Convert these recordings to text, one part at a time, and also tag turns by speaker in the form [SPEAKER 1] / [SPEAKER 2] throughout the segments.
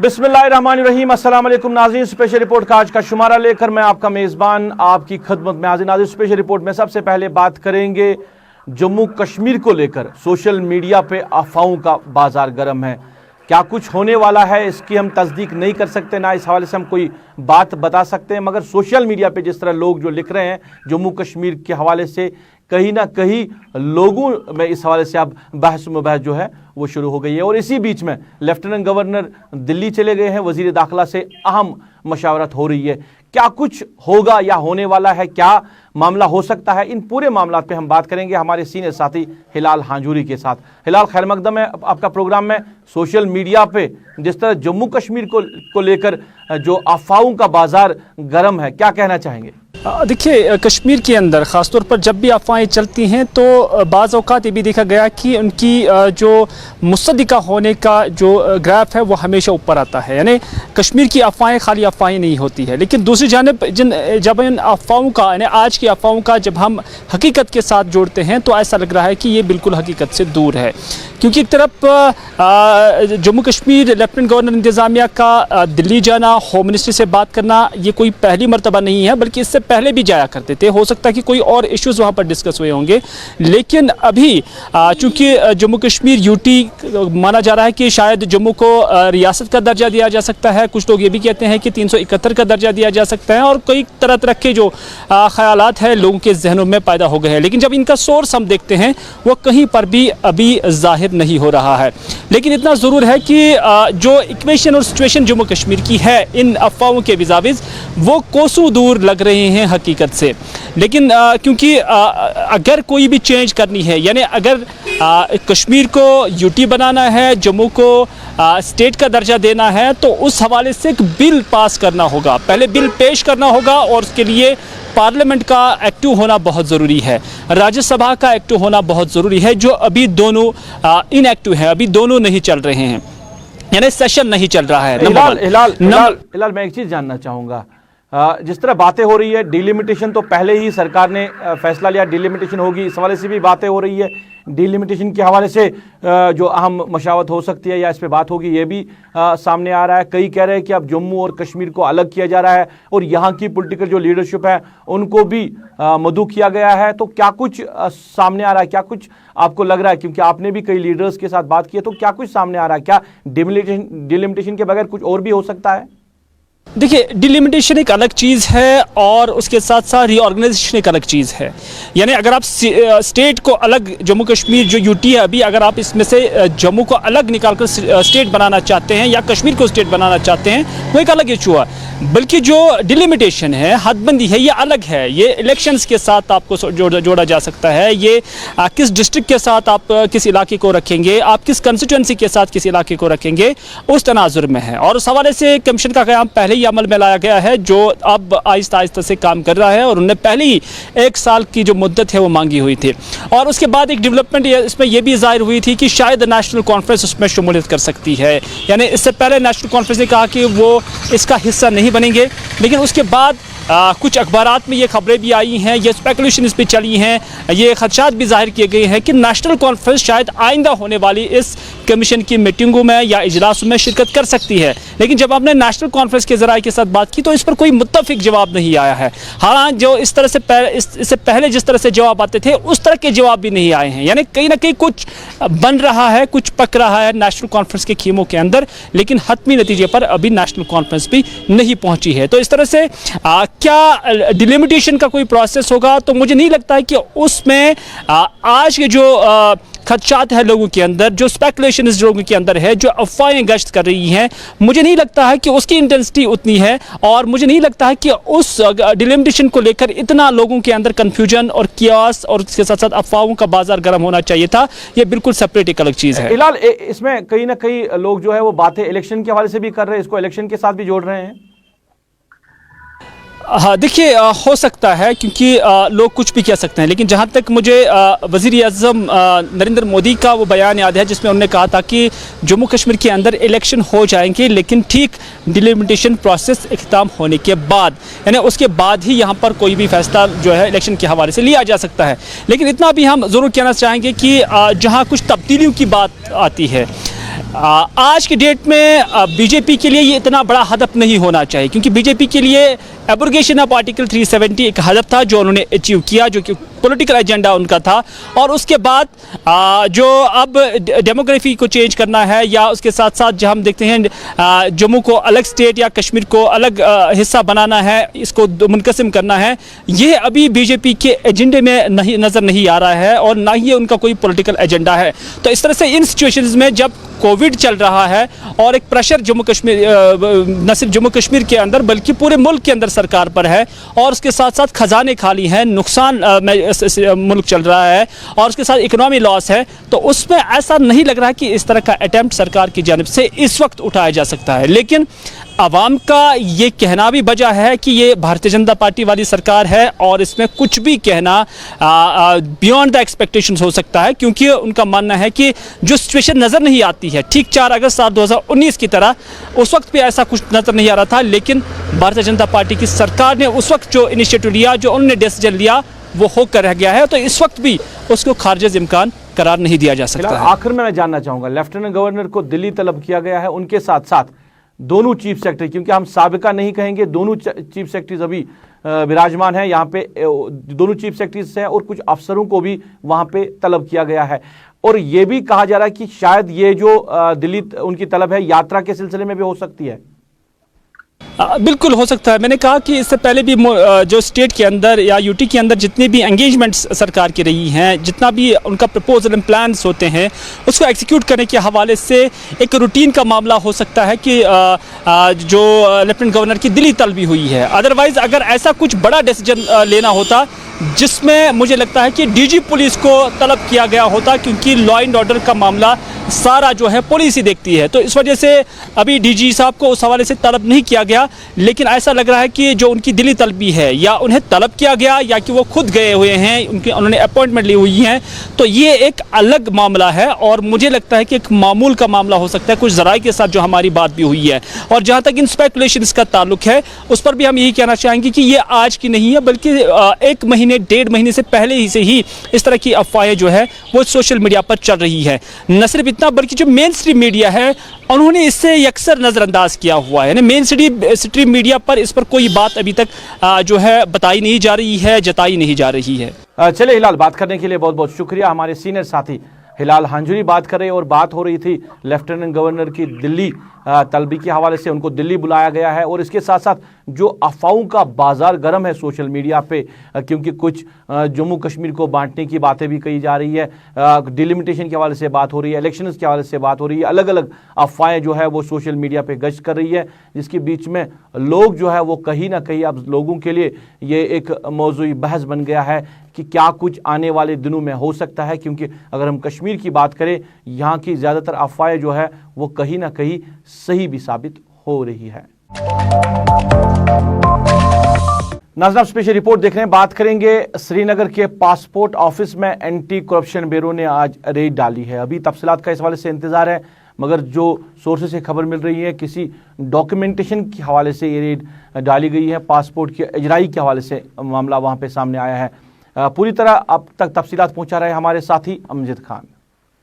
[SPEAKER 1] बिस्मिल्लाहिर्रहमानिर्रहीम। अस्सलाम वालेकुम नाज़रीन, स्पेशल रिपोर्ट का आज का शुमारा लेकर मैं आपका मेज़बान आपकी खिदमत में हाजिर। नाज़रीन, स्पेशल रिपोर्ट में सबसे पहले बात करेंगे जम्मू कश्मीर को लेकर। सोशल मीडिया पे अफवाहों का बाजार गर्म है। क्या कुछ होने वाला है इसकी हम तस्दीक नहीं कर सकते, ना इस हवाले से हम कोई बात बता सकते हैं, मगर सोशल मीडिया पे जिस तरह लोग जो लिख रहे हैं जम्मू कश्मीर के हवाले से, कहीं ना कहीं लोगों में इस हवाले से अब बहस मुबहस जो है वो शुरू हो गई है। और इसी बीच में लेफ्टिनेंट गवर्नर दिल्ली चले गए हैं, वजीर दाखिला से अहम मशावरत हो रही है। क्या कुछ होगा या होने वाला है, क्या मामला हो सकता है, इन पूरे मामला पे हम बात करेंगे हमारे सीनियर साथी हिलाल हांजूरी के साथ। हिलाल, खैर मकदम है आपका प्रोग्राम में। सोशल मीडिया पे जिस तरह जम्मू कश्मीर को लेकर जो अफवाहों का बाजार गर्म है, क्या कहना चाहेंगे?
[SPEAKER 2] देखिए, कश्मीर के अंदर ख़ासतौर पर जब भी अफवाहें चलती हैं तो बाज़ औक़ात ये भी देखा गया कि उनकी जो मुसद्दिक़ा होने का जो ग्राफ है वो हमेशा ऊपर आता है। यानी कश्मीर की अफवाहें खाली अफवाहें नहीं होती है, लेकिन दूसरी जानिब जब इन अफवाहों का, यानी आज की अफवाहों का जब हम हकीकत के साथ जोड़ते हैं तो ऐसा लग रहा है कि ये बिल्कुल हकीकत से दूर है। क्योंकि एक तरफ जम्मू कश्मीर लेफ्टिनेंट गवर्नर इंतज़ामिया का दिल्ली जाना, होम मिनिस्ट्री से बात करना, ये कोई पहली मरतबा नहीं है, बल्कि इससे पहले भी जाया करते थे। हो सकता है कि कोई और इश्यूज़ वहाँ पर डिस्कस हुए होंगे, लेकिन अभी चूँकि जम्मू कश्मीर यूटी माना जा रहा है कि शायद जम्मू को रियासत का दर्जा दिया जा सकता है। कुछ लोग ये भी कहते हैं कि 371 का दर्जा दिया जा सकता है, और कई तरह तरह के जो ख्यालात हैं लोगों के जहनों में पैदा हो गए हैं। लेकिन जब इनका सोर्स हम देखते हैं वो कहीं पर भी अभी जाहिर नहीं हो रहा है। लेकिन इतना ज़रूर है कि जो इक्वेशन और सिचुएशन जम्मू कश्मीर की है इन अफवाहों के विज़ाविज़, वो कोसों दूर लग रहे हैं हकीकत से। लेकिन क्योंकि अगर कोई भी चेंज करनी है, यानी अगर कश्मीर को यूटी बनाना है, जम्मू को स्टेट का दर्जा देना है, तो उस हवाले से एक बिल पास करना होगा। पहले बिल पेश करना होगा और उसके लिए पार्लियामेंट का एक्टिव होना बहुत ज़रूरी है, राज्यसभा का एक्टिव होना बहुत ज़रूरी है, जो अभी दोनों इनएक्टिव हैं, अभी दोनों नहीं चल रहे हैं, यानी सेशन नहीं चल रहा है।
[SPEAKER 1] हिलाल, मैं एक चीज़ जानना चाहूँगा। जिस तरह बातें हो रही है, डिलिमिटेशन तो पहले ही सरकार ने फैसला लिया, डिलिमिटेशन होगी, इस हवाले से भी बातें हो रही है। डिलिमिटेशन के हवाले से जो अहम मशावत हो सकती है या इस पे बात होगी, ये भी सामने आ रहा है। कई कह रहे हैं कि अब जम्मू और कश्मीर को अलग किया जा रहा है और यहाँ की पॉलिटिकल जो लीडरशिप है उनको भी मदऊ किया गया है। तो क्या कुछ सामने आ रहा है, क्या कुछ आपको लग रहा है, क्योंकि आपने भी कई लीडर्स के साथ बात की है, तो क्या कुछ सामने आ रहा है? क्या डिलिमिटेशन के बगैर कुछ और भी हो सकता है?
[SPEAKER 2] देखिए, डिलिमिटेशन एक अलग चीज़ है और उसके साथ साथ रीऑर्गेनाइजेशन एक अलग चीज़ है। यानी अगर आप स्टेट को अलग, जम्मू कश्मीर जो यूटी है अभी, अगर आप इसमें से जम्मू को अलग निकालकर स्टेट बनाना चाहते हैं या कश्मीर को स्टेट बनाना चाहते हैं, वो एक अलग इशू है। बल्कि जो डिलिमिटेशन है, हदबंदी है, ये अलग है। ये इलेक्शंस के साथ आपको जोड़ा जा सकता है। ये किस डिस्ट्रिक्ट के साथ आप किस इलाके को रखेंगे, आप किस कंस्टिट्यूंसी के साथ किस इलाके को रखेंगे, उस तनाजुर में है। और उस हवाले से कमीशन का क़याम पहले ही अमल में लाया गया है, जो अब आहिस्ता आहिस्ता से काम कर रहा है, और उन्होंने पहले ही 1 साल की जो मुद्दत है वो मांगी हुई थी। और उसके बाद एक डेवलपमेंट इसमें यह भी जाहिर हुई थी कि शायद नेशनल कॉन्फ्रेंस उसमें शमूलियत कर सकती है। यानी इससे पहले नेशनल कॉन्फ्रेंस ने कहा कि वो इसका हिस्सा नहीं बनेंगे, लेकिन उसके बाद कुछ अखबारात में ये खबरें भी आई हैं, ये स्पेकुलेशन इस पर चली हैं, ये खदशात भी जाहिर किए गए हैं कि नेशनल कॉन्फ्रेंस शायद आइंदा होने वाली इस कमीशन की मीटिंगों में या इजलासों में शिरकत कर सकती है। लेकिन जब हमने नेशनल कॉन्फ्रेंस के ज़राए के साथ बात की तो इस पर कोई मुत्तफिक जवाब नहीं आया है। हालांकि जो इस तरह से इससे पहले जिस तरह से जवाब आते थे उस तरह के जवाब भी नहीं आए हैं। यानी कहीं ना कहीं कुछ बन रहा है, कुछ पक रहा है नेशनल कॉन्फ्रेंस के खीमों के अंदर, लेकिन हतमी नतीजे पर अभी नेशनल कॉन्फ्रेंस भी नहीं पहुंची है। तो इस तरह से क्या डिलिमिटेशन का कोई प्रोसेस होगा, तो मुझे नहीं लगता है कि उसमें आज के जो खदशात है लोगों के अंदर, जो स्पेकुलेशन लोगों के अंदर है, जो अफवाहें गश्त कर रही हैं, मुझे नहीं लगता है कि उसकी इंटेंसिटी उतनी है। और मुझे नहीं लगता है कि उस डिलिमिटेशन को लेकर इतना लोगों के अंदर कन्फ्यूजन और कियास और उसके साथ साथ अफवाहों का बाजार गर्म होना चाहिए था। ये बिल्कुल सेपरेट एक अलग चीज़ है।
[SPEAKER 1] फिलहाल इसमें कहीं ना कहीं लोग जो है वो बातें इलेक्शन के हवाले से भी कर रहे हैं, इसको इलेक्शन के साथ भी जोड़ रहे हैं।
[SPEAKER 2] हाँ, देखिए, हो सकता है, क्योंकि लोग कुछ भी कह सकते हैं, लेकिन जहाँ तक मुझे वज़ीर-ए-आज़म नरेंद्र मोदी का वो बयान याद है जिसमें उन्होंने कहा था कि जम्मू कश्मीर के अंदर इलेक्शन हो जाएंगे, लेकिन ठीक डिलिमिटेशन प्रोसेस इख्तिताम होने के बाद, यानी उसके बाद ही यहाँ पर कोई भी फैसला जो है इलेक्शन के हवाले से लिया जा सकता है। लेकिन इतना भी हम ज़रूर कहना चाहेंगे कि जहाँ कुछ तब्दीलियों की बात आती है, आज की डेट में बीजेपी के लिए ये इतना बड़ा हदफ नहीं होना चाहिए, क्योंकि बीजेपी के लिए एब्रोगेशन ऑफ आर्टिकल 370 एक हदफ था जो उन्होंने अचीव किया, जो कि पॉलिटिकल एजेंडा उनका था। और उसके बाद जो अब डेमोग्राफी को चेंज करना है, या उसके साथ साथ जो हम देखते हैं जम्मू को अलग स्टेट या कश्मीर को अलग हिस्सा बनाना है, इसको मुनकसिम करना है, ये अभी बीजेपी के एजेंडे में नहीं नज़र नहीं आ रहा है और ना ही उनका कोई पॉलिटिकल एजेंडा है। तो इस तरह से इन सिचुएशंस में जब कोविड चल रहा है और एक प्रेशर जम्मू कश्मीर, न सिर्फ जम्मू कश्मीर के अंदर बल्कि पूरे मुल्क के अंदर सरकार पर है, और उसके साथ साथ खजाने खाली हैं, नुकसान में मुल्क चल रहा है, और उसके साथ इकोनॉमी लॉस है, तो उसमें ऐसा नहीं लग रहा है कि इस तरह का अटेम्प्ट सरकार की जानिब से इस वक्त उठाया जा सकता है। लेकिन आवाम का ये कहना भी वजह है कि ये भारतीय जनता पार्टी वाली सरकार है और इसमें कुछ भी कहना बियॉन्ड द एक्सपेक्टेशंस हो सकता है, क्योंकि उनका मानना है कि जो सिचुएशन नज़र नहीं आती है ठीक 4 अगस्त साल 2019 की तरह, उस वक्त भी ऐसा कुछ नज़र नहीं आ रहा था, लेकिन भारतीय जनता पार्टी की सरकार ने उस वक्त जो इनिशिएटिव लिया, जो उन्होंने डिसीजन लिया, वो होकर रह गया है। तो इस वक्त भी उसको खारिज इम्कान करार नहीं दिया जा सकता है।
[SPEAKER 1] आखिर में मैं जानना चाहूँगा, लेफ्टिनेंट गवर्नर को दिल्ली तलब किया गया है, उनके साथ साथ दोनों चीफ सेक्रेटरी, क्योंकि हम साबिका नहीं कहेंगे, दोनों चीफ सेक्रेटरीज अभी विराजमान हैं यहाँ पे, दोनों चीफ सेक्रेटरीज हैं, और कुछ अफसरों को भी वहाँ पे तलब किया गया है। और ये भी कहा जा रहा है कि शायद ये जो दिल्ली उनकी तलब है यात्रा के सिलसिले में भी हो सकती है।
[SPEAKER 2] बिल्कुल हो सकता है। मैंने कहा कि इससे पहले भी जो स्टेट के अंदर या यूटी के अंदर जितनी भी एंगेजमेंट्स सरकार की रही हैं, जितना भी उनका प्रपोजल एंड प्लान्स होते हैं, उसको एग्जीक्यूट करने के हवाले से एक रूटीन का मामला हो सकता है कि जो लेफ्टिनेंट गवर्नर की दिल्ली तलब भी हुई है। अदरवाइज़ अगर ऐसा कुछ बड़ा डिसीजन लेना होता जिसमें मुझे लगता है कि डीजी पुलिस को तलब किया गया होता, क्योंकि लॉ एंड ऑर्डर का मामला सारा जो है पुलिस ही देखती है, तो इस वजह से अभी डीजी साहब को उस हवाले से तलब नहीं किया गया। लेकिन ऐसा लग रहा है कि जो उनकी दिल्ली तलबी है, या उन्हें तलब किया गया या कि वो खुद गए हुए हैं, उन्होंने अपॉइंटमेंट ली हुई हैं, तो ये एक अलग मामला है और मुझे लगता है कि एक मामूल का मामला हो सकता है, कुछ ज़राए के साथ जो हमारी बात भी हुई है। और जहाँ तक इन स्पेकुलेशंस का ताल्लुक है, उस पर भी हम यही कहना चाहेंगे कि ये आज की नहीं है, बल्कि 1 महीने 1.5 महीने से पहले ही से ही इस तरह की अफवाहें जो है वो सोशल मीडिया पर चल रही है। न सिर्फ इतना, बल्कि जो मेन स्ट्रीम मीडिया है उन्होंने इससे अक्सर नज़रअंदाज किया हुआ है। मेन स्ट्रीम मीडिया पर इस पर कोई बात अभी तक जो है बताई नहीं जा रही है, जताई नहीं जा रही है।
[SPEAKER 1] चलिए हिलाल, बात करने के लिए बहुत बहुत शुक्रिया। हमारे सीनियर साथी हिलाल हांजुरी बात कर रहे हैं, और बात हो रही थी लेफ्टिनेंट गवर्नर की दिल्ली तलबी के हवाले से, उनको दिल्ली बुलाया गया है, और इसके साथ साथ जो अफवाहों का बाजार गर्म है सोशल मीडिया पे, क्योंकि कुछ जम्मू कश्मीर को बांटने की बातें भी कही जा रही है, डिलिमिटेशन के हवाले से बात हो रही है, इलेक्शंस के हवाले से बात हो रही है, अलग अलग अफवाहें जो है वो सोशल मीडिया पे गश्त कर रही है, जिसके बीच में लोग जो है वो कहीं ना कहीं अब लोगों के लिए ये एक मौजूई बहस बन गया है कि क्या कुछ आने वाले दिनों में हो सकता है। क्योंकि अगर हम कश्मीर की बात करें, यहाँ की ज़्यादातर अफवाहें जो है वो कहीं ना कहीं सही भी साबित हो रही है। नाज़रीन, स्पेशल रिपोर्ट देख रहे हैं, बात करेंगे श्रीनगर के पासपोर्ट ऑफिस में एंटी करप्शन ब्यूरो ने आज रेड डाली है। अभी तफसीलात का इस हवाले से इंतजार है, मगर जो सोर्सेज से खबर मिल रही है किसी डॉक्यूमेंटेशन के हवाले से ये रेड डाली गई है, पासपोर्ट की इजराई के हवाले से मामला वहाँ पे सामने आया है। पूरी तरह अब तक तफसीलात पहुँचा रहे हमारे साथी अमजद खान।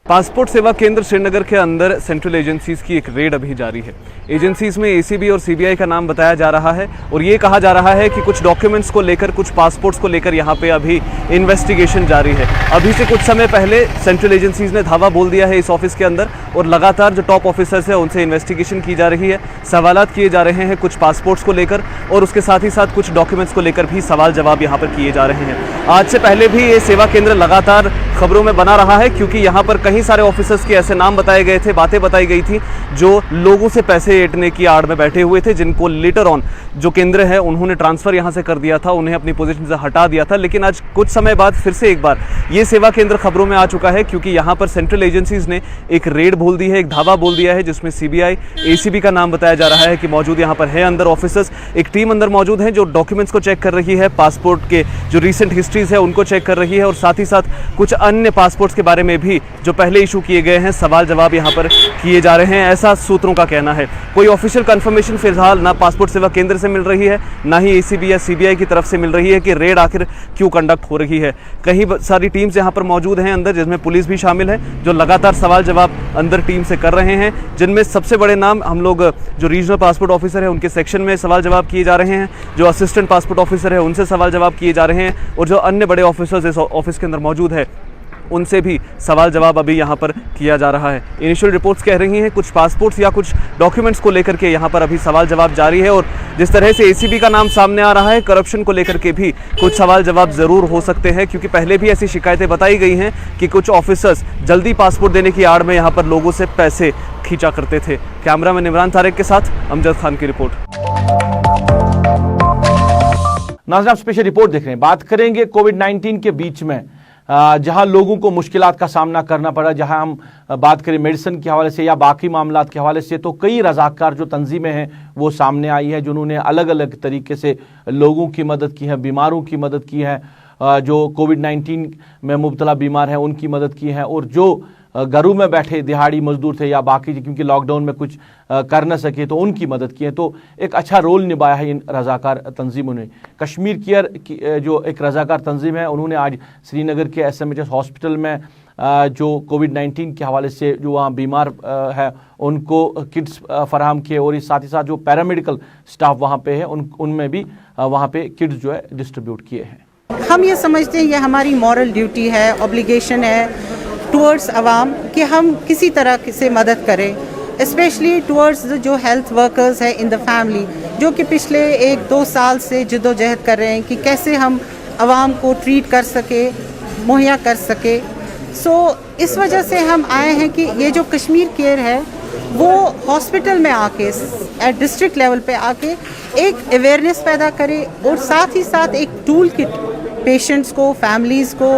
[SPEAKER 3] पासपोर्ट सेवा केंद्र श्रीनगर के अंदर सेंट्रल एजेंसीज की एक रेड अभी जारी है। एजेंसीज में एसीबी और सीबीआई का नाम बताया जा रहा है, और ये कहा जा रहा है कि कुछ डॉक्यूमेंट्स को लेकर, कुछ पासपोर्ट्स को लेकर यहाँ पे अभी इन्वेस्टिगेशन जारी है। अभी से कुछ समय पहले सेंट्रल एजेंसीज ने धावा बोल दिया है इस ऑफिस के अंदर, और लगातार जो टॉप ऑफिसर्स हैं उनसे इन्वेस्टिगेशन की जा रही है, सवालात किए जा रहे हैं कुछ पासपोर्ट्स को लेकर, और उसके साथ ही साथ कुछ डॉक्यूमेंट्स को लेकर भी सवाल जवाब यहाँ पर किए जा रहे हैं। आज से पहले भी ये सेवा केंद्र लगातार खबरों में बना रहा है, क्योंकि यहाँ पर कई सारे ऑफिसर्स के ऐसे नाम बताए गए थे, बातें बताई गई थी जो लोगों से पैसे ऐंठने की आड़ में बैठे हुए थे, जिनको लेटर ऑन जो केंद्र है उन्होंने ट्रांसफर यहाँ से कर दिया था, उन्हें अपनी पोजीशन से हटा दिया था। लेकिन आज कुछ समय बाद फिर से एक बार ये सेवा केंद्र खबरों में आ चुका है, क्योंकि यहाँ पर सेंट्रल एजेंसीज ने एक रेड बोल दी है, एक धावा बोल दिया है, जिसमें सीबीआई, एसीबी का नाम बताया जा रहा है कि मौजूद यहाँ पर है अंदर ऑफिसर्स। एक टीम अंदर मौजूद है जो डॉक्यूमेंट्स को चेक कर रही है, पासपोर्ट के जो रिसेंट हिस्ट्रीज है उनको चेक कर रही है, और साथ ही साथ कुछ अन्य पासपोर्ट्स के बारे में भी जो पहले इशू किए गए हैं सवाल जवाब यहाँ पर किए जा रहे हैं, ऐसा सूत्रों का कहना है। कोई ऑफिशियल कंफर्मेशन फिलहाल ना पासपोर्ट सेवा केंद्र से मिल रही है, ना ही एसीबी या सीबीआई की तरफ से मिल रही है कि रेड आखिर क्यों कंडक्ट हो रही है। कई सारी टीम्स यहाँ पर मौजूद हैं अंदर, जिसमें पुलिस भी शामिल है, जो लगातार सवाल जवाब अंदर टीम से कर रहे हैं, जिनमें सबसे बड़े नाम हम लोग जो रीजनल पासपोर्ट ऑफिसर है उनके सेक्शन में सवाल जवाब किए जा रहे हैं, जो असिस्टेंट पासपोर्ट ऑफिसर है उनसे सवाल जवाब किए जा रहे हैं, और जो अन्य बड़े ऑफिसर्स इस ऑफिस के अंदर मौजूद है उनसे भी सवाल जवाब अभी यहाँ पर किया जा रहा है। इनिशियल रिपोर्ट्स कह रही हैं कुछ पासपोर्ट्स या कुछ डॉक्यूमेंट्स को लेकर के यहाँ पर अभी सवाल जवाब जारी है, और जिस तरह से एसीबी का नाम सामने आ रहा है, करप्शन को लेकर के भी कुछ सवाल जवाब ज़रूर हो सकते हैं, क्योंकि पहले भी ऐसी शिकायतें बताई गई हैं कि कुछ ऑफिसर्स जल्दी पासपोर्ट देने की आड़ में यहाँ पर लोगों से पैसे खींचा करते थे। कैमरामैन इमरान तारिक के साथ अमजद खान की रिपोर्ट।
[SPEAKER 1] नाज़रीन, आप स्पेशल रिपोर्ट देख रहे हैं। बात करेंगे कोविड-19 के बीच में जहां लोगों को मुश्किलात का सामना करना पड़ा, जहां हम बात करें मेडिसिन के हवाले से या बाकी मामलात के हवाले से, तो कई रज़ाकार जो तंजीमें हैं वो सामने आई है, जिन्होंने अलग अलग तरीके से लोगों की मदद की है, बीमारों की मदद की है, जो कोविड-19 में मुब्तला बीमार हैं उनकी मदद की है, और जो घरों में बैठे दिहाड़ी मजदूर थे या बाकी क्योंकि लॉकडाउन में कुछ कर न सके तो उनकी मदद की है। तो एक अच्छा रोल निभाया है इन रज़ाकार तंजीमों ने। कश्मीर केयर की जो एक रज़ाकार तंजीम है, उन्होंने आज श्रीनगर के SMHS हॉस्पिटल में जो कोविड-19 के हवाले से जो वहाँ बीमार है उनको किट्स फराहम किए, और इस साथ ही साथ जो पैरामेडिकल स्टाफ वहाँ पे है उनमें भी वहाँ पे किट्स जो है डिस्ट्रीब्यूट किए हैं।
[SPEAKER 4] हम ये समझते हैं ये हमारी मॉरल ड्यूटी है, ऑब्लिगेशन है टुवर्ड्स अवाम कि हम किसी तरह से मदद करें, स्पेशली टुवर्ड्स जो हेल्थ वर्कर्स हैं इन द फैमिली, जो कि पिछले 1-2 साल से जद्दोजहद कर रहे हैं कि कैसे हम आवाम को ट्रीट कर सके, मुहैया कर सके। सो इस वजह से हम आए हैं कि ये जो कश्मीर केयर है वो हॉस्पिटल में आके एट डिस्ट्रिक्ट लेवल पे आके एक अवेयरनेस पैदा करे, और साथ ही साथ एक टूल किट पेशेंट्स को, फैमिलीज़ को,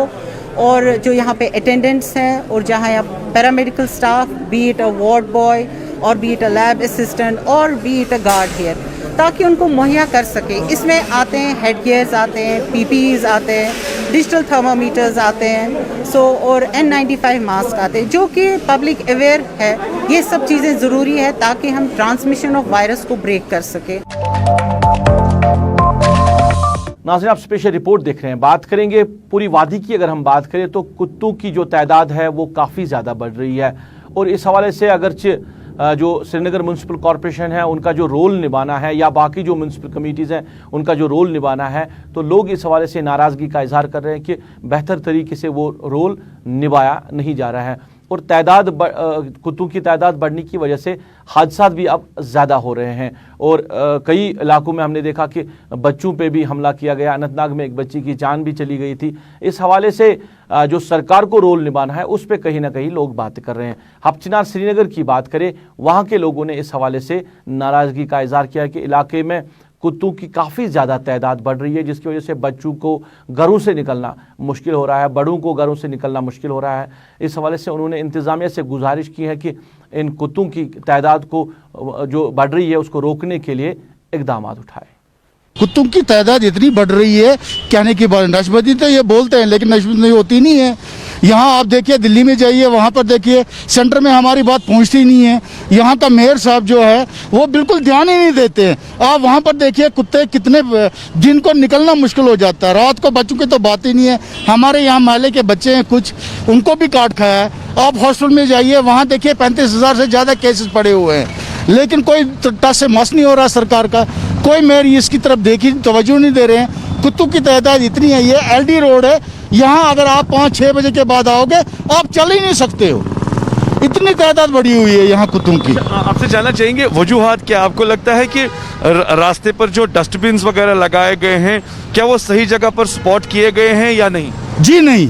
[SPEAKER 4] और जो यहाँ पे अटेंडेंट्स हैं और जहाँ यहाँ paramedical staff, be it a ward boy और be it a lab assistant और be it a guard here, ताकि उनको मुहैया कर सके। इसमें आते हैं हेड गियर्स आते हैं, PPEs आते हैं, डिजिटल थर्मामीटर्स आते हैं, और N95 मास्क आते हैं, जो कि पब्लिक अवेयर है। ये सब चीज़ें ज़रूरी है ताकि हम ट्रांसमिशन ऑफ वायरस को ब्रेक कर सके।
[SPEAKER 1] नाज़रीन, आप स्पेशल रिपोर्ट देख रहे हैं। बात करेंगे पूरी वादी की, अगर हम बात करें तो कुत्तों की जो तादाद है वो काफ़ी ज़्यादा बढ़ रही है, और इस हवाले से अगरचे जो श्रीनगर म्यूनसिपल कॉरपोरेशन है उनका जो रोल निभाना है या बाकी जो म्यूनसिपल कमेटीज़ हैं उनका जो रोल निभाना है, तो लोग इस हवाले से नाराज़गी का इजहार कर रहे हैं कि बेहतर तरीके से वो रोल निभाया नहीं जा रहा है, और कुत्तों की तादाद बढ़ने की वजह से हादसात भी अब ज़्यादा हो रहे हैं, और कई इलाकों में हमने देखा कि बच्चों पे भी हमला किया गया। अनंतनाग में एक बच्ची की जान भी चली गई थी। इस हवाले से जो सरकार को रोल निभाना है उस पे कहीं ना कहीं लोग बात कर रहे हैं। हपचिनार श्रीनगर की बात करें, वहाँ के लोगों ने इस हवाले से नाराज़गी का इजहार किया कि इलाके में कुत्तों की काफ़ी ज़्यादा तादाद बढ़ रही है, जिसकी वजह से बच्चों को घरों से निकलना मुश्किल हो रहा है, बड़ों को घरों से निकलना मुश्किल हो रहा है। इस हवाले से उन्होंने इंतज़ामिया से गुजारिश की है कि इन कुत्तों की तादाद को जो बढ़ रही है उसको रोकने के लिए इक़दाम उठाए।
[SPEAKER 5] कुत्तों की तादाद इतनी बढ़ रही है, कहने की बात, नशबंदी तो ये बोलते हैं लेकिन नशबंदी होती नहीं है। यहाँ आप देखिए, दिल्ली में जाइए, वहाँ पर देखिए, सेंटर में हमारी बात पहुँचती नहीं है। यहाँ का मेयर साहब जो है वो बिल्कुल ध्यान ही नहीं देते हैं। आप वहाँ पर देखिए कुत्ते कितने, दिन को निकलना मुश्किल हो जाता है, रात को बच्चों की तो बात ही नहीं है। हमारे यहाँ मोहल्ले के बच्चे हैं कुछ, उनको भी काट खाया है। आप हॉस्पिटल में जाइए, वहाँ देखिए 35,000 से ज़्यादा केसेस पड़े हुए हैं, लेकिन कोई टस से मस नहीं हो रहा सरकार का, कोई मेयर इसकी तरफ देखी तवज्जो नहीं दे रहे हैं। कुत्तों की तादाद इतनी है, ये LD रोड है, यहाँ अगर आप 5-6 बजे के बाद आओगे आप चल ही नहीं सकते हो, इतनी तादाद बढ़ी हुई है यहाँ कुत्तों की।
[SPEAKER 6] आपसे जानना चाहेंगे वजूहात क्या आपको लगता है कि रास्ते पर जो डस्टबिन वगैरह लगाए गए हैं क्या वो सही जगह पर स्पॉट किए गए हैं या नहीं?
[SPEAKER 5] जी नहीं,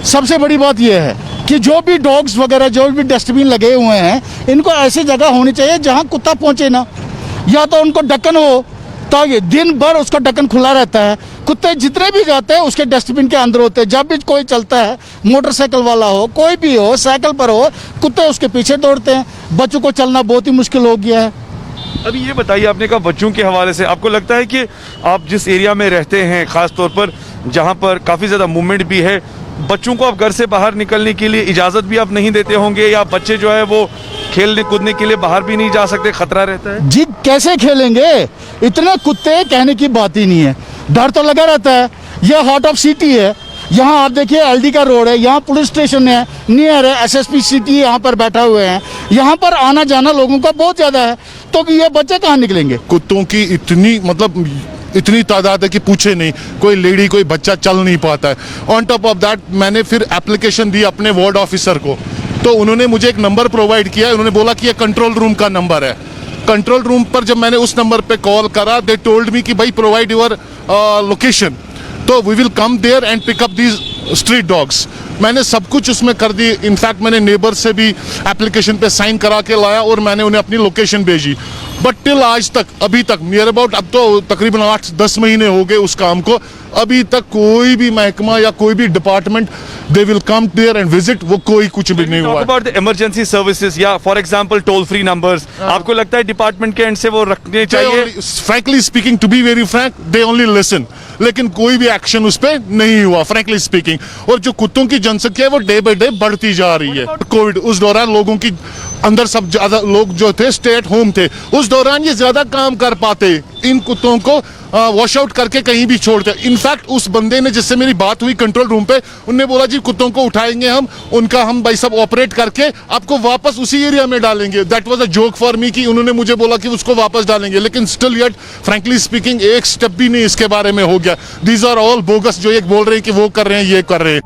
[SPEAKER 5] सबसे बड़ी बात यह है कि जो भी डॉग्स वगैरह जो भी डस्टबिन लगे हुए हैं, इनको ऐसी जगह होनी चाहिए जहाँ कुत्ता पहुँचे ना, या तो उनको ढक्कन हो ताकि दिन भर उसका ढक्कन खुला रहता है। कुत्ते जितने भी जाते हैं उसके डस्टबिन के अंदर होते हैं। जब भी कोई चलता है, मोटरसाइकिल वाला हो, कोई भी हो, साइकिल पर हो, कुत्ते उसके पीछे दौड़ते हैं। बच्चों को चलना बहुत ही मुश्किल हो गया है।
[SPEAKER 6] अभी ये बताइए, आपने कहा बच्चों के हवाले से, आपको लगता है कि आप जिस एरिया में रहते हैं, ख़ास तौर पर जहाँ पर काफ़ी ज़्यादा मूवमेंट भी है, बच्चों को अब घर से बाहर निकलने के लिए इजाज़त भी आप नहीं देते होंगे, या बच्चे जो है वो खेलने कूदने के लिए बाहर भी नहीं जा सकते, खतरा रहता है?
[SPEAKER 5] जी कैसे खेलेंगे, इतने कुत्ते कहने की बात ही नहीं है, डर तो लगा रहता है। ये हार्ट ऑफ सिटी है, यहाँ आप देखिए एलडी का रोड है, यहाँ पुलिस स्टेशन है, नियर है, एसएसपी सिटी यहाँ पर बैठा हुए हैं, यहाँ पर आना जाना लोगों का बहुत ज़्यादा है, तो ये बच्चे कहाँ निकलेंगे?
[SPEAKER 7] कुत्तों की इतनी तादाद है कि पूछे नहीं, कोई लेडी कोई बच्चा चल नहीं पाता है। ऑन टॉप ऑफ दैट मैंने फिर एप्लीकेशन दी अपने वार्ड ऑफिसर को, तो उन्होंने मुझे एक नंबर प्रोवाइड किया, उन्होंने बोला कि ये कंट्रोल रूम का नंबर है। कंट्रोल रूम पर जब मैंने उस नंबर पे कॉल करा, दे टोल्ड मी कि भाई प्रोवाइड योर लोकेशन, तो we will come there and pick up these street dogs. मैंने सब कुछ उसमें कर दी, इनफैक्ट मैंने नेबर से भी एप्लीकेशन पे साइन करा के लाया और मैंने उन्हें अपनी लोकेशन भेजी। बट टिल आज तक, अभी तक नियर अबाउट, अब तो तकरीबन 8-10 महीने हो गए उस काम को, अभी तक कोई भी महकमा या कोई भी department they will come there and visit, वो कोई कुछ भी नहीं हुआ।
[SPEAKER 6] अबाउट द इमरजेंसी सर्विसेज या for example toll free numbers, आपको लगता है डिपार्टमेंट के एंड से वो रखने चाहिए?
[SPEAKER 7] Frankly speaking, to be very frank, they only listen, लेकिन कोई भी एक्शन उस पर नहीं हुआ फ्रैंकली स्पीकिंग। और जो कुत्तों की जनसंख्या है वो डे बाय डे बढ़ती जा रही है। कोविड उस दौरान लोगों की अंदर सब ज्यादा लोग जो थे स्टे एट होम थे, उस दौरान ये ज्यादा काम कर पाते, इन कुत्तों को वॉश आउट करके कहीं भी छोड़ते। इनफैक्ट उस बंदे ने जिससे मेरी बात हुई कंट्रोल रूम पे, उनने बोला जी कुत्तों को उठाएंगे हम, उनका हम भाई सब ऑपरेट करके आपको वापस उसी एरिया में डालेंगे। That was a joke for me कि उन्होंने मुझे बोला कि उसको वापस डालेंगे, लेकिन स्टिल येट फ्रैंकली स्पीकिंग एक स्टेप भी नहीं इसके बारे में हो गया। दीज आर ऑल बोगस, जो एक बोल रहे हैं कि वो कर रहे हैं, ये कर रहे हैं।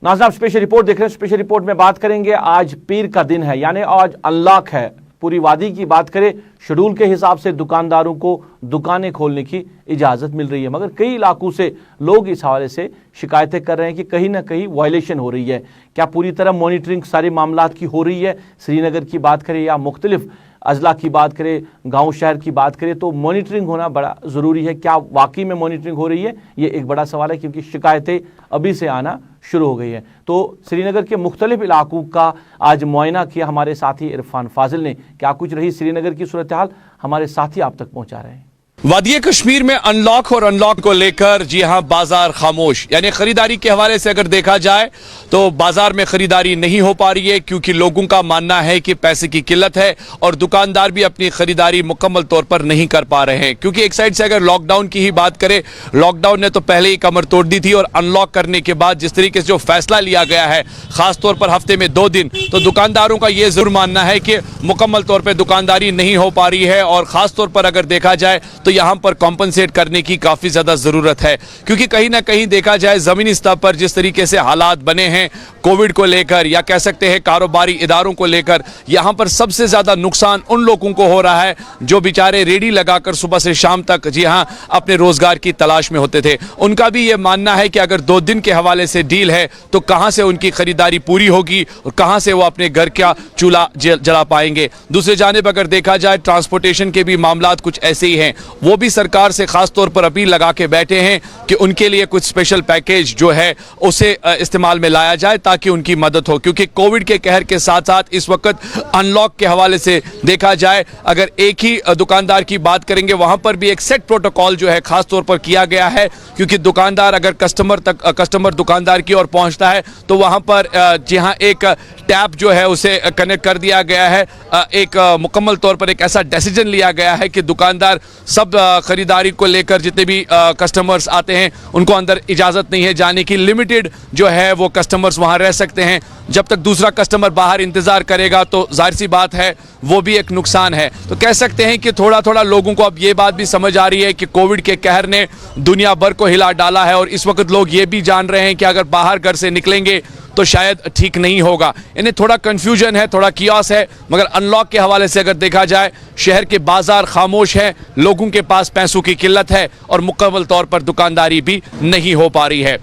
[SPEAKER 1] नाज़रीन, आप स्पेशल रिपोर्ट देख रहे हैं। स्पेशल रिपोर्ट में बात करेंगे, आज पीर का दिन है, यानी आज अनलॉक है। पूरी वादी की बात करें, शेड्यूल के हिसाब से दुकानदारों को दुकानें खोलने की इजाज़त मिल रही है, मगर कई इलाकों से लोग इस हवाले से शिकायतें कर रहे हैं कि कहीं ना कहीं वायलेशन हो रही है। क्या पूरी तरह मॉनिटरिंग सारे मामलात की हो रही है? श्रीनगर की बात करें या मुख्तलिफ अजला की बात करें, गांव शहर की बात करें, तो मॉनिटरिंग होना बड़ा ज़रूरी है। क्या वाकई में मॉनिटरिंग हो रही है? ये एक बड़ा सवाल है, क्योंकि शिकायतें अभी से आना शुरू हो गई है। तो श्रीनगर के मुख्तलिफ इलाकों का आज मुआयना किया हमारे साथी इरफान फाजिल ने। क्या कुछ रही श्रीनगर की सूरत हाल, हमारे साथी आप तक पहुंचा रहे हैं।
[SPEAKER 8] वादिया कश्मीर में अनलॉक और अनलॉक को लेकर जी हां बाजार खामोश, यानी खरीदारी के हवाले से अगर देखा जाए तो बाजार में खरीदारी नहीं हो पा रही है, क्योंकि लोगों का मानना है कि पैसे की किल्लत है और दुकानदार भी अपनी खरीदारी मुकम्मल तौर पर नहीं कर पा रहे हैं। क्योंकि एक साइड से अगर लॉकडाउन की ही बात करें, लॉकडाउन ने तो पहले ही कमर तोड़ दी थी, और अनलॉक करने के बाद जिस तरीके से जो फैसला लिया गया है, खासतौर पर हफ्ते में 2 दिन, तो दुकानदारों का यह जरूर मानना है कि मुकम्मल तौर पर दुकानदारी नहीं हो पा रही है। और खासतौर पर अगर देखा जाए तो यहां पर कॉम्पनसेट करने की काफी ज्यादा जरूरत है, क्योंकि कहीं ना कहीं देखा जाए जमीनी स्तर पर जिस तरीके से हालात बने हैं कोविड को लेकर, या कह सकते हैं कारोबारी इदारों को लेकर, यहां पर सबसे ज्यादा नुकसान उन लोगों को हो रहा है जो बेचारे रेडी लगाकर सुबह से शाम तक जी हां अपने रोजगार की तलाश में होते थे। उनका भी यह मानना है कि अगर 2 दिन के हवाले से डील है तो कहां से उनकी खरीदारी पूरी होगी और कहां से वो अपने घर का चूल्हा जला पाएंगे। दूसरी जानिब अगर देखा जाए ट्रांसपोर्टेशन के भी मामलात कुछ ऐसे ही हैं, वो भी सरकार से खास तौर पर अपील लगा के बैठे हैं कि उनके लिए कुछ स्पेशल पैकेज जो है उसे इस्तेमाल में लाया जाए ताकि उनकी मदद हो। क्योंकि कोविड के कहर के साथ साथ इस वक्त अनलॉक के हवाले से देखा जाए, अगर एक ही दुकानदार की बात करेंगे वहां पर भी एक सेट प्रोटोकॉल जो है खास तौर पर किया गया है, क्योंकि दुकानदार अगर कस्टमर दुकानदार की ओर पहुंचता है तो वहां पर जी हां एक टैप जो है उसे कनेक्ट कर दिया गया है। एक मुकम्मल तौर पर एक ऐसा डिसीजन लिया गया है कि दुकानदार सब खरीदारी को लेकर जितने भी कस्टमर्स आते हैं उनको अंदर इजाज़त नहीं है जाने की, लिमिटेड जो है वो कस्टमर्स वहां रह सकते हैं। जब तक दूसरा कस्टमर बाहर इंतजार करेगा तो जाहिर सी बात है वो भी एक नुकसान है। तो कह सकते हैं कि थोड़ा थोड़ा लोगों को अब ये बात भी समझ आ रही है कि कोविड के कहर ने दुनिया भर को हिला डाला है, और इस वक्त लोग ये भी जान रहे हैं कि अगर बाहर घर से निकलेंगे तो शायद ठीक नहीं होगा। इन्हें थोड़ा कंफ्यूजन है, थोड़ा कियास है, मगर अनलॉक के हवाले से अगर देखा जाए शहर के बाजार खामोश हैं, लोगों के पास पैसों की किल्लत है और मुकम्मल तौर पर दुकानदारी भी नहीं हो पा रही है।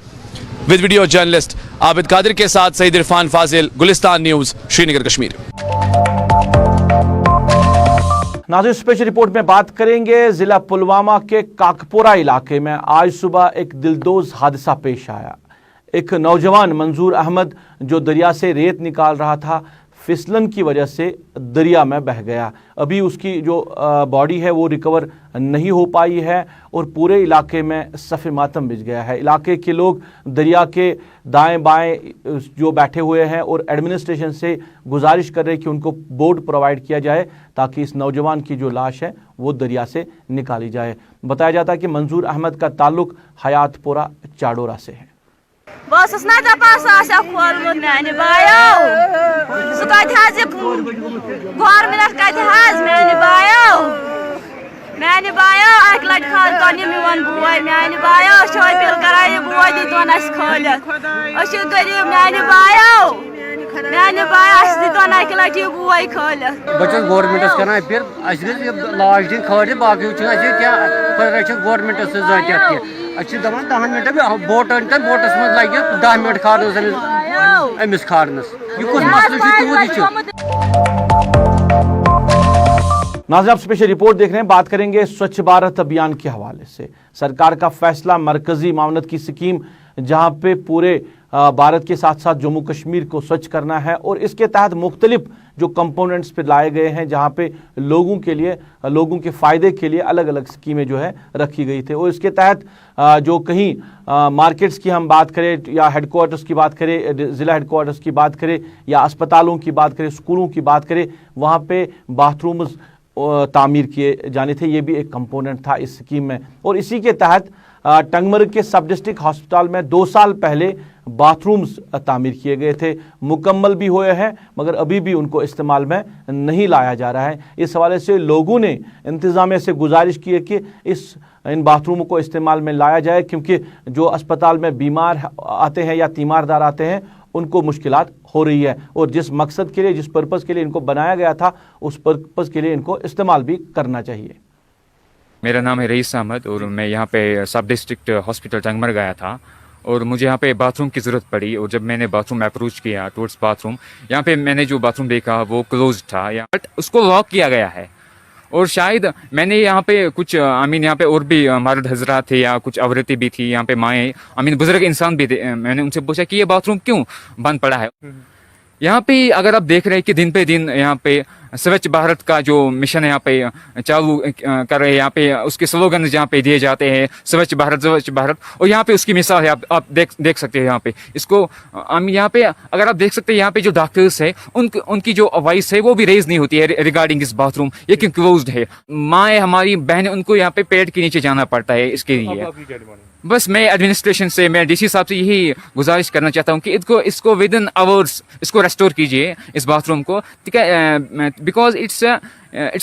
[SPEAKER 8] With video journalist Abid Qadir के साथ सईद इरफान फाजिल, गुलिस्तान न्यूज़, श्रीनगर कश्मीर।
[SPEAKER 1] नाज़रीन, स्पेशल रिपोर्ट में बात करेंगे, जिला पुलवामा के काकपोरा इलाके में आज सुबह एक दिलदोज हादसा पेश आया। एक नौजवान मंजूर अहमद जो दरिया से रेत निकाल रहा था, फिसलन की वजह से दरिया में बह गया। अभी उसकी जो बॉडी है वो रिकवर नहीं हो पाई है और पूरे इलाके में सफ़े मातम बिछ गया है। इलाके के लोग दरिया के दाएं बाएं जो बैठे हुए हैं और एडमिनिस्ट्रेशन से गुजारिश कर रहे हैं कि उनको बोट प्रोवाइड किया जाए ताकि इस नौजवान की जो लाश है वो दरिया से निकाली जाए। बताया जाता है कि मंजूर अहमद का ताल्लुक हयातपुरा चाडोरा से है।
[SPEAKER 9] बस ना दपास खोलमुत मैंने बायो सह गवर्नमेंट मैंने बायो अक लट खाल तो मोन बोय मैंने बायो अपील करान यह बोय दिन खोलित गरीब मैंने बायो दिन अक लट यह बोय खोलित
[SPEAKER 10] बस गवर्नमेंटस कर अपील लाश दिन खोलित बाकी क्या गवर्नमेंट से दपान 10 मिनट बोट बोटस मज लगे 10 मिनट खारनस अमिस खारनस यह कुछ मसला
[SPEAKER 1] नाज़रीन, आप स्पेशल रिपोर्ट देख रहे हैं। बात करेंगे स्वच्छ भारत अभियान के हवाले से। सरकार का फैसला मरकजी मामलत की स्कीम जहां पे पूरे भारत के साथ साथ जम्मू कश्मीर को स्वच्छ करना है और इसके तहत मुख्तलिफ जो कंपोनेंट्स पे लाए गए हैं जहां पे लोगों के लिए लोगों के फ़ायदे के लिए अलग अलग स्कीमें जो है रखी गई थी। और इसके तहत जो कहीं मार्केट्स की हम बात करें या हेडक्वार्टर्स की बात करें, ज़िला हेडक्वार्टर्स की बात करें या अस्पतालों की बात करें, स्कूलों की बात करें, वहाँ पे बाथरूम्स तामीर किए जाने थे। ये भी एक कंपोनेंट था इस स्कीम में। और इसी के तहत टंगमर्ग के सब डिस्ट्रिक्ट हॉस्पिटल में 2 साल पहले बाथरूम्स तामीर किए गए थे, मुकम्मल भी हुए हैं मगर अभी भी उनको इस्तेमाल में नहीं लाया जा रहा है। इस हवाले से लोगों ने इंतज़ामिया से गुजारिश की है कि इन बाथरूमों को इस्तेमाल में लाया जाए क्योंकि जो अस्पताल में बीमार आते हैं या तीमारदार आते हैं उनको मुश्किलात हो रही है और जिस मकसद के लिए जिस पर्पज़ के लिए इनको बनाया गया था उस पर्पज़ के लिए इनको इस्तेमाल भी करना चाहिए।
[SPEAKER 11] मेरा नाम है रईस अहमद और मैं यहाँ पे सब डिस्ट्रिक्ट हॉस्पिटल टंगमर्ग गया था और मुझे यहाँ पे बाथरूम की ज़रूरत पड़ी और जब मैंने बाथरूम अप्रोच किया टूवर्ड्स बाथरूम, यहाँ पे मैंने जो बाथरूम देखा वो क्लोज था बट उसको लॉक किया गया है। और शायद मैंने यहाँ पे कुछ यहाँ पे और भी मर्द हजरात थे या कुछ औरतें भी थी, यहाँ पे माएँ बुजुर्ग इंसान भी थे। मैंने उनसे पूछा कि ये बाथरूम क्यों बंद पड़ा है। यहाँ पे अगर आप देख रहे हैं कि दिन पे दिन यहाँ पे स्वच्छ भारत का जो मिशन यहाँ पे चालू कर रहे हैं, यहाँ पे उसके स्लोगन यहाँ पे दिए जाते हैं स्वच्छ भारत और यहाँ पे उसकी मिसाल है। आप देख सकते हैं यहाँ पे इसको यहाँ पे अगर आप देख सकते हैं यहाँ पे जो डॉक्टर्स है उनकी जो वॉइस है वो भी रेज नहीं होती है रिगार्डिंग इस बाथरूम, ये क्यों क्लोज्ड है। माँ हमारी बहन उनको यहाँ पे पेड़ के नीचे जाना पड़ता है इसके लिए। बस मैं एडमिनिस्ट्रेशन से, मैं डीसी साहब से यही गुजारिश करना चाहता हूँ कि इसको विद इन आवर्स इसको रेस्टोर कीजिए इस बाथरूम को, ठीक है, because it's a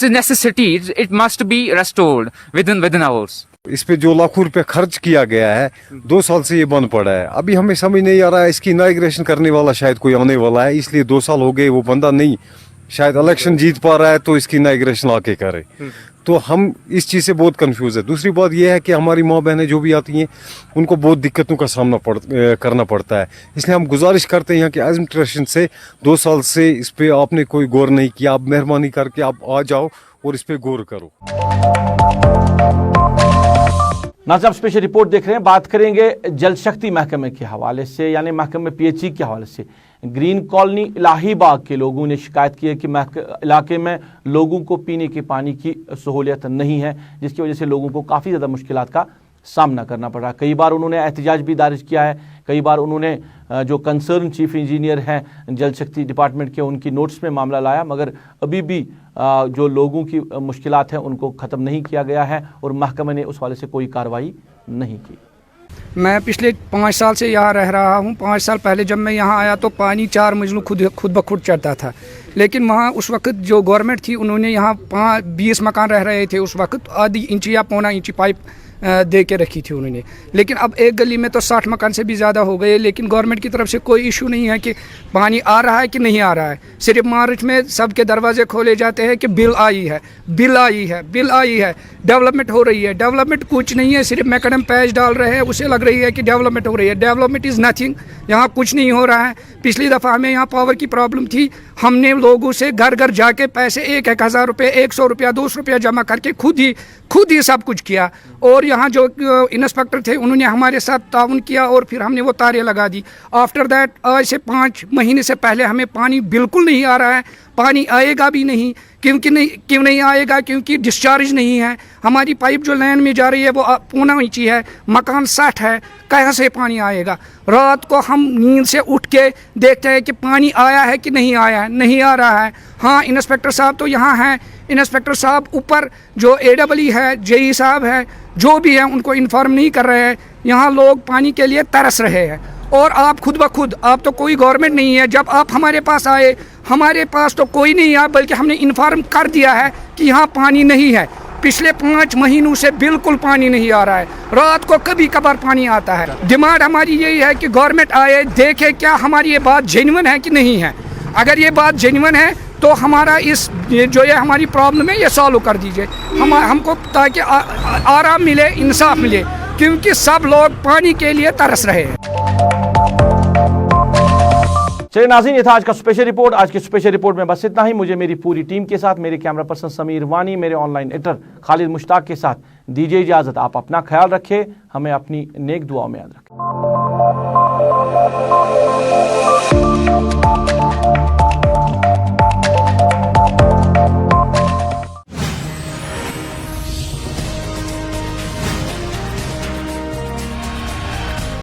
[SPEAKER 11] necessity, it must be restored with in hours.
[SPEAKER 12] इस पे जो लाखों रुपए खर्च किया गया है 2 साल से ये बंद पड़ा है। अभी हमें समझ नहीं आ रहा है इसकी इनॉग्रेशन करने वाला शायद कोई आने वाला है, इसलिए 2 साल हो गए वो बंदा नहीं शायद इलेक्शन जीत पा रहा है तो इसकी इनॉग्रेशन आके करे। तो हम इस चीज़ से बहुत कंफ्यूज है। दूसरी बात यह है कि हमारी माँ बहनें जो भी आती हैं उनको बहुत दिक्कतों का सामना करना पड़ता है, इसलिए हम गुजारिश करते हैं कि एडमिनिस्ट्रेशन से 2 साल से इस पे आपने कोई गौर नहीं किया, आप मेहरबानी करके आप आ जाओ और इस पे गौर करो।
[SPEAKER 1] नाज़रीन, स्पेशल रिपोर्ट देख रहे हैं। बात करेंगे जल शक्ति महकमे के हवाले से यानी महकमे PHE के हवाले से। ग्रीन कॉलोनी इलाहीबाग के लोगों ने शिकायत की है कि इलाके में लोगों को पीने के पानी की सहूलियत नहीं है जिसकी वजह से लोगों को काफ़ी ज़्यादा मुश्किलात का सामना करना पड़ रहा है। कई बार उन्होंने एहतजाज भी दायर किया है, कई बार उन्होंने जो कंसर्न चीफ इंजीनियर हैं जल शक्ति डिपार्टमेंट के उनकी नोट्स में मामला लाया मगर अभी भी जो लोगों की मुश्किलात हैं उनको ख़त्म नहीं किया गया है और महकमे ने उस वाले से कोई कार्रवाई नहीं की।
[SPEAKER 13] मैं पिछले 5 साल से यहाँ रह रहा हूँ। 5 साल पहले जब मैं यहाँ आया तो पानी 4 मंजिलों खुद ब खुद चढ़ता था, लेकिन वहाँ उस वक्त जो गवर्नमेंट थी उन्होंने यहाँ 20 मकान रह रहे थे उस वक्त, आधी इंची या पौना इंची पाइप दे के रखी थी उन्होंने। लेकिन अब एक गली में तो 60 मकान से भी ज़्यादा हो गए, लेकिन गवर्नमेंट की तरफ से कोई इशू नहीं है कि पानी आ रहा है कि नहीं आ रहा है। सिर्फ मार्च में सबके दरवाजे खोले जाते हैं कि बिल आई है, बिल आई है, बिल आई है, डेवलपमेंट हो रही है। डेवलपमेंट कुछ नहीं है, सिर्फ मैकडम पैच डाल रहे हैं, उसे लग रही है कि डेवलपमेंट हो रही है। डेवलपमेंट इज़ नथिंग, यहाँ कुछ नहीं हो रहा है। पिछली दफ़ा हमें यहाँ पावर की प्रॉब्लम थी, हमने लोगों से घर घर जाके पैसे 1,000 रुपये, 100 रुपया, 200 रुपया जमा करके खुद ही सब कुछ किया और यहाँ जो इंस्पेक्टर थे उन्होंने हमारे साथ ताउन किया और फिर हमने वो तारें लगा दी। आफ्टर दैट आज से 5 महीने से पहले हमें पानी बिल्कुल नहीं आ रहा है, पानी आएगा भी नहीं। क्यों नहीं आएगा? क्योंकि डिस्चार्ज नहीं है। हमारी पाइप जो लाइन में जा रही है वो पूना इंची है, मकान 60 है, कहाँ से पानी आएगा? रात को हम नींद से उठ के देखते हैं कि पानी आया है कि नहीं आया है, नहीं आ रहा है। हाँ, इंस्पेक्टर साहब तो यहाँ हैं, इंस्पेक्टर साहब ऊपर जो AEE है, JE साहब है, जो भी है उनको इन्फॉर्म नहीं कर रहे हैं। यहाँ लोग पानी के लिए तरस रहे हैं और आप खुद ब खुद, आप तो कोई गवर्नमेंट नहीं है, जब आप हमारे पास आए, हमारे पास तो कोई नहीं आया, बल्कि हमने इन्फॉर्म कर दिया है कि यहाँ पानी नहीं है। पिछले 5 महीनों से बिल्कुल पानी नहीं आ रहा है, रात को कभी कभार पानी आता है। डिमांड हमारी यही है कि गवर्नमेंट आए, देखे क्या हमारी ये बात जेन्युइन है कि नहीं है। अगर ये बात जेन्युइन है तो हमारा इस जो ये हमारी प्रॉब्लम है ये सॉल्व कर दीजिए हमको, ताकि आराम मिले, इंसाफ मिले, क्योंकि सब लोग पानी के लिए तरस रहे हैं।
[SPEAKER 1] चलिए नाज़रीन, ये था आज का स्पेशल रिपोर्ट। आज की स्पेशल रिपोर्ट में बस इतना ही। मुझे मेरी पूरी टीम के साथ, मेरे कैमरा पर्सन समीर वानी, मेरे ऑनलाइन एडिटर खालिद मुश्ताक के साथ दीजिए इजाजत। आप अपना ख्याल रखें, हमें अपनी नेक दुआओं में याद रखें।